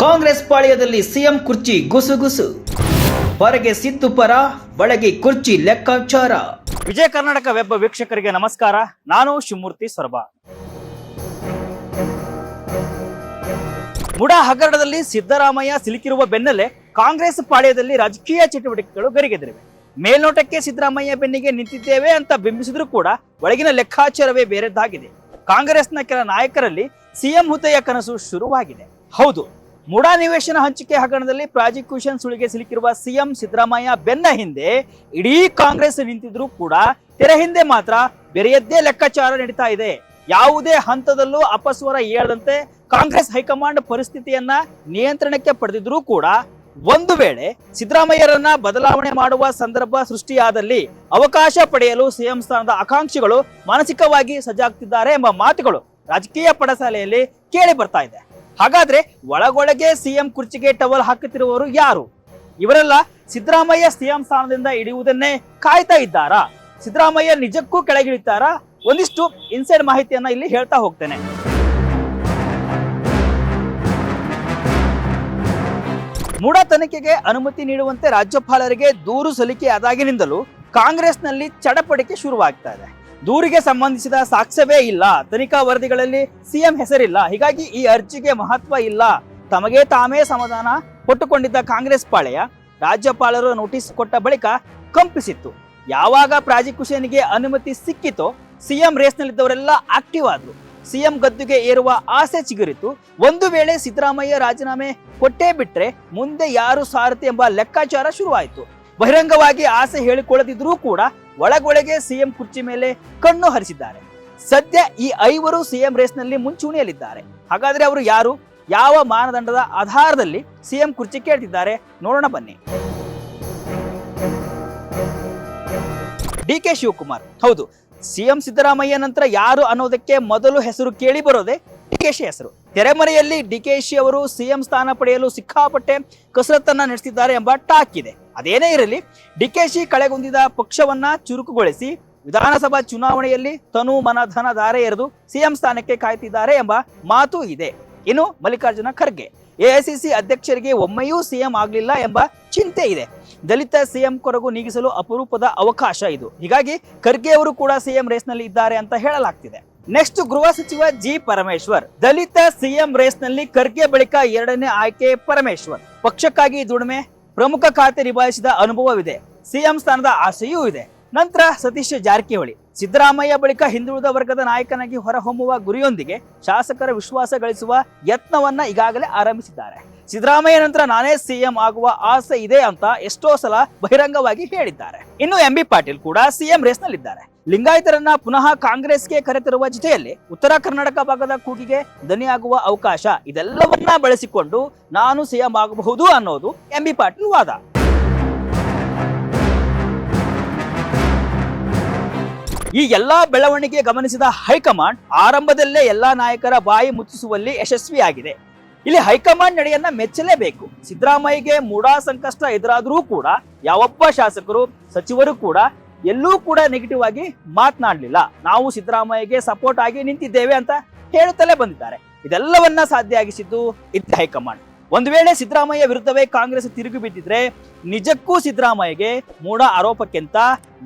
Congress ಪಾಳ್ಯದಲ್ಲಿ CM ಕುರ್ಚಿ ಗುಸುಗುಸು. ಹೊರಗೆ ಸಿದ್ದು ಪರ, ಒಳಗೆ ಕುರ್ಚಿ ಲೆಕ್ಕಾಚಾರ. ವಿಜಯ ಕರ್ನಾಟಕ ವೆಬ್ ವೀಕ್ಷಕರಿಗೆ ನಮಸ್ಕಾರ. ನಾನು ಶಿವಮೂರ್ತಿ ಸೊರಬ. ಮುಡಾ ಹಗರಣದಲ್ಲಿ ಸಿದ್ದರಾಮಯ್ಯ ಸಿಲುಕಿರುವ ಬೆನ್ನಲ್ಲೇ ಕಾಂಗ್ರೆಸ್ ಪಾಳ್ಯದಲ್ಲಿ ರಾಜಕೀಯ ಚಟುವಟಿಕೆಗಳು ಗರಿಗೆದರಿವೆ. ಮೇಲ್ನೋಟಕ್ಕೆ ಸಿದ್ದರಾಮಯ್ಯ ಬೆನ್ನಿಗೆ ನಿಂತಿದ್ದೇವೆ ಅಂತ ಬಿಂಬಿಸಿದ್ರೂ ಕೂಡ ಒಳಗಿನ ಲೆಕ್ಕಾಚಾರವೇ ಬೇರೆದ್ದಾಗಿದೆ. ಕಾಂಗ್ರೆಸ್ನ ಕೆಲ ನಾಯಕರಲ್ಲಿ ಸಿಎಂ ಹುದ್ದೆಯ ಕನಸು ಶುರುವಾಗಿದೆ. ಹೌದು, ಮುಡಾ ನಿವೇಶನ ಹಂಚಿಕೆ ಹಗರಣದಲ್ಲಿ ಪ್ರಾಸಿಕ್ಯೂಷನ್ ಸುಳಿಗೆ ಸಿಲುಕಿರುವ ಸಿಎಂ ಸಿದ್ದರಾಮಯ್ಯ ಬೆನ್ನ ಹಿಂದೆ ಇಡೀ ಕಾಂಗ್ರೆಸ್ ನಿಂತಿದ್ರೂ ಕೂಡ ತೆರೆ ಹಿಂದೆ ಮಾತ್ರ ಬೇರೆಯದ್ದೇ ಲೆಕ್ಕಾಚಾರ ನಡೀತಾ ಇದೆ. ಯಾವುದೇ ಹಂತದಲ್ಲೂ ಅಪಸ್ವರ ಏಳದಂತೆ ಕಾಂಗ್ರೆಸ್ ಹೈಕಮಾಂಡ್ ಪರಿಸ್ಥಿತಿಯನ್ನ ನಿಯಂತ್ರಣಕ್ಕೆ ಪಡೆದಿದ್ರೂ ಕೂಡ ಒಂದು ವೇಳೆ ಸಿದ್ದರಾಮಯ್ಯರನ್ನ ಬದಲಾವಣೆ ಮಾಡುವ ಸಂದರ್ಭ ಸೃಷ್ಟಿಯಾದಲ್ಲಿ ಅವಕಾಶ ಪಡೆಯಲು ಸಿಎಂ ಸ್ಥಾನದ ಆಕಾಂಕ್ಷಿಗಳು ಮಾನಸಿಕವಾಗಿ ಸಜ್ಜಾಗ್ತಿದ್ದಾರೆ ಎಂಬ ಮಾತುಗಳು ರಾಜಕೀಯ ಪಡಸಾಲೆಯಲ್ಲಿ ಕೇಳಿ ಬರ್ತಾ ಇದೆ. ಹಾಗಾದ್ರೆ ಒಳಗೊಳಗೆ ಸಿಎಂ ಕುರ್ಚಿಗೆ ಟವಲ್ ಹಾಕುತ್ತಿರುವವರು ಯಾರು? ಇವರೆಲ್ಲ ಸಿದ್ದರಾಮಯ್ಯ ಸಿಎಂ ಸ್ಥಾನದಿಂದ ಇಳಿಯುವುದನ್ನೇ ಕಾಯ್ತಾ ಇದ್ದಾರಾ? ಸಿದ್ದರಾಮಯ್ಯ ನಿಜಕ್ಕೂ ಕೆಳಗಿಳಿತಾರಾ? ಒಂದಿಷ್ಟು ಇನ್ಸೈಡ್ ಮಾಹಿತಿಯನ್ನ ಇಲ್ಲಿ ಹೇಳ್ತಾ ಹೋಗ್ತೇನೆ. ಮುಡಾ ತನಿಖೆಗೆ ಅನುಮತಿ ನೀಡುವಂತೆ ರಾಜ್ಯಪಾಲರಿಗೆ ದೂರು ಸಲ್ಲಿಕೆ ಆದಾಗಿನಿಂದಲೂ ಕಾಂಗ್ರೆಸ್ನಲ್ಲಿ ಚಡಪಡಿಕೆ ಶುರುವಾಗ್ತಾ ಇದೆ. ದೂರಿಗೆ ಸಂಬಂಧಿಸಿದ ಸಾಕ್ಷ್ಯವೇ ಇಲ್ಲ, ತನಿಖಾ ವರದಿಗಳಲ್ಲಿ ಸಿಎಂ ಹೆಸರಿಲ್ಲ, ಹೀಗಾಗಿ ಈ ಅರ್ಜಿಗೆ ಮಹತ್ವ ಇಲ್ಲ, ತಮಗೆ ತಾಮೇ ಸಮಾಧಾನ ಕೊಟ್ಟುಕೊಂಡಿದ್ದ ಕಾಂಗ್ರೆಸ್ ಪಾಳೆಯ ರಾಜ್ಯಪಾಲರು ನೋಟಿಸ್ ಕೊಟ್ಟ ಬಳಿಕ ಕಂಪಿಸಿತ್ತು. ಯಾವಾಗ ಪ್ರಾಸಿಕ್ಯೂಷನ್ಗೆ ಅನುಮತಿ ಸಿಕ್ಕಿತೋ ಸಿಎಂ ರೇಸ್ನಲ್ಲಿದ್ದವರೆಲ್ಲ ಆಕ್ಟಿವ್ ಆದ್ರು. ಸಿಎಂ ಗದ್ದುಗೆ ಏರುವ ಆಸೆ ಚಿಗುರಿತು. ಒಂದು ವೇಳೆ ಸಿದ್ದರಾಮಯ್ಯ ರಾಜೀನಾಮೆ ಕೊಟ್ಟೇ ಬಿಟ್ರೆ ಮುಂದೆ ಯಾರು ಸಾರಥಿ ಎಂಬ ಲೆಕ್ಕಾಚಾರ ಶುರುವಾಯಿತು. ಬಹಿರಂಗವಾಗಿ ಆಸೆ ಹೇಳಿಕೊಳ್ಳದಿದ್ರೂ ಕೂಡ ಒಳಗೊಳಗೆ ಸಿಎಂ ಕುರ್ಚಿ ಮೇಲೆ ಕಣ್ಣು ಹರಿಸಿದ್ದಾರೆ. ಸದ್ಯ ಈ ಐವರು ಸಿಎಂ ರೇಸ್ನಲ್ಲಿ ಮುಂಚೂಣಿಯಲ್ಲಿದ್ದಾರೆ. ಹಾಗಾದ್ರೆ ಅವರು ಯಾರು? ಯಾವ ಮಾನದಂಡದ ಆಧಾರದಲ್ಲಿ ಸಿಎಂ ಕುರ್ಚಿ ಕೇಳ್ತಿದ್ದಾರೆ? ನೋಡೋಣ ಬನ್ನಿ. ಡಿಕೆ ಶಿವಕುಮಾರ್. ಹೌದು, ಸಿಎಂ ಸಿದ್ದರಾಮಯ್ಯ ನಂತರ ಯಾರು ಅನ್ನೋದಕ್ಕೆ ಮೊದಲು ಹೆಸರು ಕೇಳಿ ಬರೋದೇ ಡಿಕೆಶಿ ಹೆಸರು. ತೆರೆಮರೆಯಲ್ಲಿ ಡಿಕೆಶಿ ಅವರು ಸಿಎಂ ಸ್ಥಾನ ಪಡೆಯಲು ಸಿಕ್ಕಾಪಟ್ಟೆ ಕಸರತ್ತನ್ನ ನಡೆಸಿದ್ದಾರೆ ಎಂಬ ಟಾಕ್ ಇದೆ. ಅದೇನೇ ಇರಲಿ, ಡಿಕೆಶಿ ಕಳೆಗುಂದಿದ ಪಕ್ಷವನ್ನ ಚುರುಕುಗೊಳಿಸಿ ವಿಧಾನಸಭಾ ಚುನಾವಣೆಯಲ್ಲಿ ತನು ಮನ ಧನ ಧಾರೆ ಎರೆದು ಸಿಎಂ ಸ್ಥಾನಕ್ಕೆ ಕಾಯ್ತಿದ್ದಾರೆ ಎಂಬ ಮಾತು ಇದೆ. ಇನ್ನು ಮಲ್ಲಿಕಾರ್ಜುನ ಖರ್ಗೆ, ಎಐಸಿಸಿ ಅಧ್ಯಕ್ಷರಿಗೆ ಒಮ್ಮೆಯೂ ಸಿಎಂ ಆಗ್ಲಿಲ್ಲ ಎಂಬ ಚಿಂತೆ ಇದೆ. ದಲಿತ ಸಿಎಂ ಕೊರಗು ನೀಗಿಸಲು ಅಪರೂಪದ ಅವಕಾಶ ಇದು. ಹೀಗಾಗಿ ಖರ್ಗೆ ಅವರು ಕೂಡ ಸಿಎಂ ರೇಸ್ನಲ್ಲಿ ಇದ್ದಾರೆ ಅಂತ ಹೇಳಲಾಗ್ತಿದೆ. ನೆಕ್ಸ್ಟ್ ಗೃಹ ಸಚಿವ ಜಿ ಪರಮೇಶ್ವರ್. ದಲಿತ ಸಿಎಂ ರೇಸ್ನಲ್ಲಿ ಖರ್ಗೆ ಬಳಿಕ ಎರಡನೇ ಆಯ್ಕೆ ಪರಮೇಶ್ವರ್. ಪಕ್ಷಕ್ಕಾಗಿ ದುಡಿಮೆ, ಪ್ರಮುಖ ಖಾತೆ ನಿಭಾಯಿಸಿದ ಅನುಭವವಿದೆ, ಸಿಎಂ ಸ್ಥಾನದ ಆಸೆಯೂ ಇದೆ. ನಂತರ ಸತೀಶ್ ಜಾರಕಿಹೊಳಿ. ಸಿದ್ದರಾಮಯ್ಯ ಬಳಿಕ ಹಿಂದುಳಿದ ವರ್ಗದ ನಾಯಕನಾಗಿ ಹೊರಹೊಮ್ಮುವ ಗುರಿಯೊಂದಿಗೆ ಶಾಸಕರ ವಿಶ್ವಾಸ ಗಳಿಸುವ ಯತ್ನವನ್ನ ಈಗಾಗಲೇ ಆರಂಭಿಸಿದ್ದಾರೆ. ಸಿದ್ದರಾಮಯ್ಯ ನಂತರ ನಾನೇ ಸಿಎಂ ಆಗುವ ಆಸೆ ಇದೆ ಅಂತ ಎಷ್ಟೋ ಸಲ ಬಹಿರಂಗವಾಗಿ ಹೇಳಿದ್ದಾರೆ. ಇನ್ನು ಎಂಬಿ ಪಾಟೀಲ್ ಕೂಡ ಸಿಎಂ ರೇಸ್ನಲ್ಲಿದ್ದಾರೆ. ಲಿಂಗಾಯತರನ್ನ ಪುನಃ ಕಾಂಗ್ರೆಸ್ಗೆ ಕರೆತರುವ ಜೊತೆಯಲ್ಲಿ ಉತ್ತರ ಕರ್ನಾಟಕ ಭಾಗದ ಕೂಗಿಗೆ ದನಿಯಾಗುವ ಅವಕಾಶ, ಇದೆಲ್ಲವನ್ನ ಬಳಸಿಕೊಂಡು ನಾನು ಸಿಎಂ ಆಗಬಹುದು ಅನ್ನೋದು ಎಂಬಿ ಪಾಟೀಲ್ ವಾದ. ಈ ಎಲ್ಲಾ ಬೆಳವಣಿಗೆ ಗಮನಿಸಿದ ಹೈಕಮಾಂಡ್ ಆರಂಭದಲ್ಲೇ ಎಲ್ಲಾ ನಾಯಕರ ಬಾಯಿ ಮುಚ್ಚಿಸುವಲ್ಲಿ ಯಶಸ್ವಿಯಾಗಿದೆ. ಇಲ್ಲಿ ಹೈಕಮಾಂಡ್ ನಡೆಯನ್ನ ಮೆಚ್ಚಲೇಬೇಕು. ಸಿದ್ದರಾಮಯ್ಯಗೆ ಮುಡಾ ಸಂಕಷ್ಟ ಎದುರಾದರೂ ಕೂಡ ಯಾವೊಬ್ಬ ಶಾಸಕರು, ಸಚಿವರು ಕೂಡ ಎಲ್ಲೂ ಕೂಡ ನೆಗೆಟಿವ್ ಆಗಿ ಮಾತನಾಡಲಿಲ್ಲ. ನಾವು ಸಿದ್ದರಾಮಯ್ಯಗೆ ಸಪೋರ್ಟ್ ಆಗಿ ನಿಂತಿದ್ದೇವೆ ಅಂತ ಹೇಳುತ್ತಲೇ ಬಂದಿದ್ದಾರೆ. ಇದೆಲ್ಲವನ್ನ ಸಾಧ್ಯ ಆಗಿಸಿದ್ದು ಇದ್ದ ಹೈಕಮಾಂಡ್. ಒಂದು ವೇಳೆ ಸಿದ್ದರಾಮಯ್ಯ ವಿರುದ್ಧವೇ ಕಾಂಗ್ರೆಸ್ ತಿರುಗಿ ಬಿದ್ದಿದ್ರೆ ನಿಜಕ್ಕೂ ಸಿದ್ದರಾಮಯ್ಯಗೆ ಮೂಢ ಆರೋಪಕ್ಕಿಂತ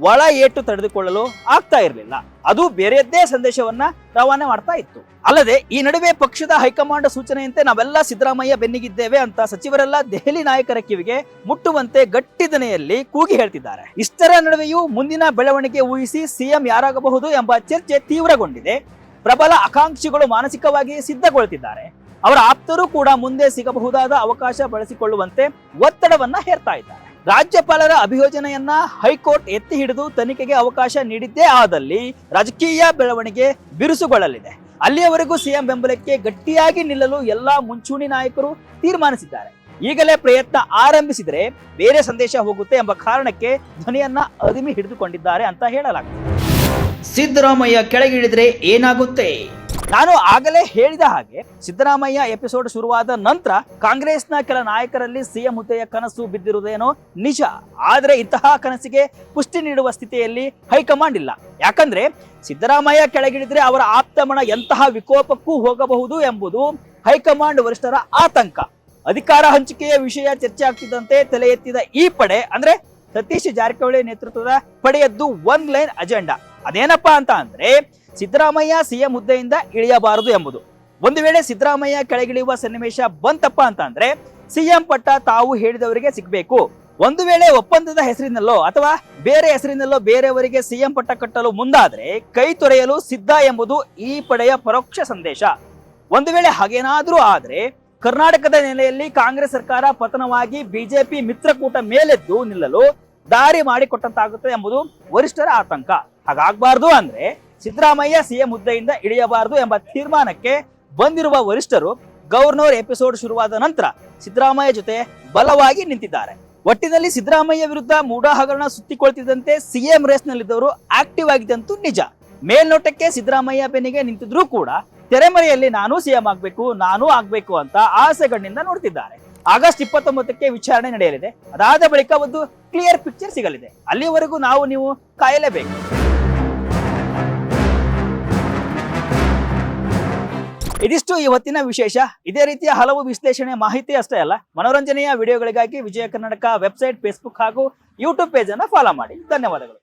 ಒಳ ಏಟು ತಡೆದುಕೊಳ್ಳಲು ಆಗ್ತಾ ಇರಲಿಲ್ಲ. ಅದು ಬೇರೆಯದ್ದೇ ಸಂದೇಶವನ್ನ ರವಾನೆ ಮಾಡ್ತಾ ಇತ್ತು. ಅಲ್ಲದೆ ಈ ನಡುವೆ ಪಕ್ಷದ ಹೈಕಮಾಂಡ್ ಸೂಚನೆಯಂತೆ ನಾವೆಲ್ಲ ಸಿದ್ದರಾಮಯ್ಯ ಬೆನ್ನಿಗಿದ್ದೇವೆ ಅಂತ ಸಚಿವರೆಲ್ಲ ದೆಹಲಿ ನಾಯಕರ ಕಿವಿಗೆ ಮುಟ್ಟುವಂತೆ ಗಟ್ಟಿದನೆಯಲ್ಲಿ ಕೂಗಿ ಹೇಳ್ತಿದ್ದಾರೆ. ಇಷ್ಟರ ನಡುವೆಯೂ ಮುಂದಿನ ಬೆಳವಣಿಗೆ ಊಹಿಸಿ ಸಿಎಂ ಯಾರಾಗಬಹುದು ಎಂಬ ಚರ್ಚೆ ತೀವ್ರಗೊಂಡಿದೆ. ಪ್ರಬಲ ಆಕಾಂಕ್ಷಿಗಳು ಮಾನಸಿಕವಾಗಿ ಸಿದ್ಧಗೊಳ್ಳುತ್ತಿದ್ದಾರೆ. ಅವರ ಆಪ್ತರು ಕೂಡ ಮುಂದೆ ಸಿಗಬಹುದಾದ ಅವಕಾಶ ಬಳಸಿಕೊಳ್ಳುವಂತೆ ಒತ್ತಡವನ್ನ ಹೇರ್ತಾ ಇದ್ದಾರೆ. ರಾಜ್ಯಪಾಲರ ಅಭಿಯೋಜನೆಯನ್ನ ಹೈಕೋರ್ಟ್ ಎತ್ತಿ ಹಿಡಿದು ತನಿಖೆಗೆ ಅವಕಾಶ ನೀಡಿದ್ದೇ ಆದಲ್ಲಿ ರಾಜಕೀಯ ಬೆಳವಣಿಗೆ ಬಿರುಸುಗೊಳ್ಳಲಿದೆ. ಅಲ್ಲಿಯವರೆಗೂ ಸಿಎಂ ಬೆಂಬಲಕ್ಕೆ ಗಟ್ಟಿಯಾಗಿ ನಿಲ್ಲಲು ಎಲ್ಲಾ ಮುಂಚೂಣಿ ನಾಯಕರು ತೀರ್ಮಾನಿಸಿದ್ದಾರೆ. ಈಗಲೇ ಪ್ರಯತ್ನ ಆರಂಭಿಸಿದರೆ ಬೇರೆ ಸಂದೇಶ ಹೋಗುತ್ತೆ ಎಂಬ ಕಾರಣಕ್ಕೆ ಧ್ವನಿಯನ್ನ ಅದಿಮಿ ಹಿಡಿದುಕೊಂಡಿದ್ದಾರೆ ಅಂತ ಹೇಳಲಾಗ್ತದೆ. ಸಿದ್ದರಾಮಯ್ಯ ಕೆಳಗಿಳಿದ್ರೆ ಏನಾಗುತ್ತೆ? ನಾನು ಆಗಲೇ ಹೇಳಿದ ಹಾಗೆ ಸಿದ್ದರಾಮಯ್ಯ ಎಪಿಸೋಡ್ ಶುರುವಾದ ನಂತರ ಕಾಂಗ್ರೆಸ್ನ ಕೆಲ ನಾಯಕರಲ್ಲಿ ಸಿಎಂ ಹುದ್ದೆಯ ಕನಸು ಬಿದ್ದಿರುವುದೇನೋ ನಿಜ. ಆದರೆ ಇಂತಹ ಕನಸಿಗೆ ಪುಷ್ಟಿ ನೀಡುವ ಸ್ಥಿತಿಯಲ್ಲಿ ಹೈಕಮಾಂಡ್ ಇಲ್ಲ. ಯಾಕಂದ್ರೆ ಸಿದ್ದರಾಮಯ್ಯ ಕೆಳಗಿಳಿದ್ರೆ ಅವರ ಆಪ್ತಮಣ ಎಂತಹ ವಿಕೋಪಕ್ಕೂ ಹೋಗಬಹುದು ಎಂಬುದು ಹೈಕಮಾಂಡ್ ವರಿಷ್ಠರ ಆತಂಕ. ಅಧಿಕಾರ ಹಂಚಿಕೆಯ ವಿಷಯ ಚರ್ಚೆ ಆಗ್ತಿದ್ದಂತೆ ತಲೆ ಎತ್ತಿದ ಈ ಪಡೆ ಅಂದ್ರೆ ಸತೀಶ್ ಜಾರಕಿಹೊಳಿ ನೇತೃತ್ವದ ಪಡೆಯದ್ದು ಒಂದ್ ಲೈನ್ ಅಜೆಂಡಾ. ಅದೇನಪ್ಪಾ ಅಂತ ಅಂದ್ರೆ ಸಿದ್ದರಾಮಯ್ಯ ಸಿಎಂ ಹುದ್ದೆಯಿಂದ ಇಳಿಯಬಾರದು ಎಂಬುದು. ಒಂದು ವೇಳೆ ಸಿದ್ದರಾಮಯ್ಯ ಕೆಳಗಿಳಿಯುವ ಸನ್ನಿವೇಶ ಬಂತಪ್ಪ ಅಂತ ಅಂದ್ರೆ ಸಿಎಂ ಪಟ್ಟ ತಾವು ಹೇಳಿದವರಿಗೆ ಸಿಗ್ಬೇಕು. ಒಂದು ವೇಳೆ ಒಪ್ಪಂದದ ಹೆಸರಿನಲ್ಲೋ ಅಥವಾ ಬೇರೆ ಹೆಸರಿನಲ್ಲೋ ಬೇರೆಯವರಿಗೆ ಸಿಎಂ ಪಟ್ಟ ಕಟ್ಟಲು ಮುಂದಾದ್ರೆ ಕೈ ತೊರೆಯಲು ಸಿದ್ಧ ಎಂಬುದು ಈ ಪಡೆಯ ಪರೋಕ್ಷ ಸಂದೇಶ. ಒಂದು ವೇಳೆ ಹಾಗೇನಾದ್ರೂ ಆದ್ರೆ ಕರ್ನಾಟಕದ ನೆಲೆಯಲ್ಲಿ ಕಾಂಗ್ರೆಸ್ ಸರ್ಕಾರ ಪತನವಾಗಿ ಬಿಜೆಪಿ ಮಿತ್ರಕೂಟ ಮೇಲೆದ್ದು ನಿಲ್ಲಲು ದಾರಿ ಮಾಡಿಕೊಟ್ಟಂತಾಗುತ್ತೆ ಎಂಬುದು ವರಿಷ್ಠರ ಆತಂಕ. ಹಾಗಾಗಬಾರ್ದು ಅಂದ್ರೆ ಸಿದ್ದರಾಮಯ್ಯ ಸಿಎಂ ಹುದ್ದೆಯಿಂದ ಇಳಿಯಬಾರದು ಎಂಬ ತೀರ್ಮಾನಕ್ಕೆ ಬಂದಿರುವ ವರಿಷ್ಠರು ಗವರ್ನರ್ ಎಪಿಸೋಡ್ ಶುರುವಾದ ನಂತರ ಸಿದ್ದರಾಮಯ್ಯ ಜೊತೆ ಬಲವಾಗಿ ನಿಂತಿದ್ದಾರೆ. ಒಟ್ಟಿನಲ್ಲಿ ಸಿದ್ದರಾಮಯ್ಯ ವಿರುದ್ಧ ಮೂಡಾ ಹಗರಣ ಸುತ್ತಿಕೊಳ್ತಿದ್ದಂತೆ ಸಿಎಂ ರೇಸ್ ನಲ್ಲಿದ್ದವರು ಆಕ್ಟಿವ್ ಆಗಿದ್ದಂತೂ ನಿಜ. ಮೇಲ್ನೋಟಕ್ಕೆ ಸಿದ್ದರಾಮಯ್ಯ ಬೆನ್ನಿಗೆ ನಿಂತಿದ್ರೂ ಕೂಡ ತೆರೆಮರೆಯಲ್ಲಿ ನಾನೂ ಸಿಎಂ ಆಗ್ಬೇಕು ಅಂತ ಆಸೆಗಳಿಂದ ನೋಡ್ತಿದ್ದಾರೆ. ಆಗಸ್ಟ್ 29ಕ್ಕೆ ವಿಚಾರಣೆ ನಡೆಯಲಿದೆ. ಅದಾದ ಬಳಿಕ ಒಂದು ಕ್ಲಿಯರ್ ಪಿಕ್ಚರ್ ಸಿಗಲಿದೆ. ಅಲ್ಲಿವರೆಗೂ ನೀವು ಕಾಯಲೇಬೇಕು. ಇದಿಷ್ಟು ಇವತ್ತಿನ ವಿಶೇಷ. ಇದೇ ರೀತಿಯ ಹಲವು ವಿಶ್ಲೇಷಣೆ ಮಾಹಿತಿ ಅಷ್ಟೇ ಅಲ್ಲ, ಮನೋರಂಜನೆಯ ವಿಡಿಯೋಗಳಿಗಾಗಿ ವಿಜಯ ಕರ್ನಾಟಕ ವೆಬ್ಸೈಟ್, ಫೇಸ್ಬುಕ್ ಹಾಗೂ ಯೂಟ್ಯೂಬ್ ಪೇಜ್ ಅನ್ನು ಫಾಲೋ ಮಾಡಿ. ಧನ್ಯವಾದಗಳು.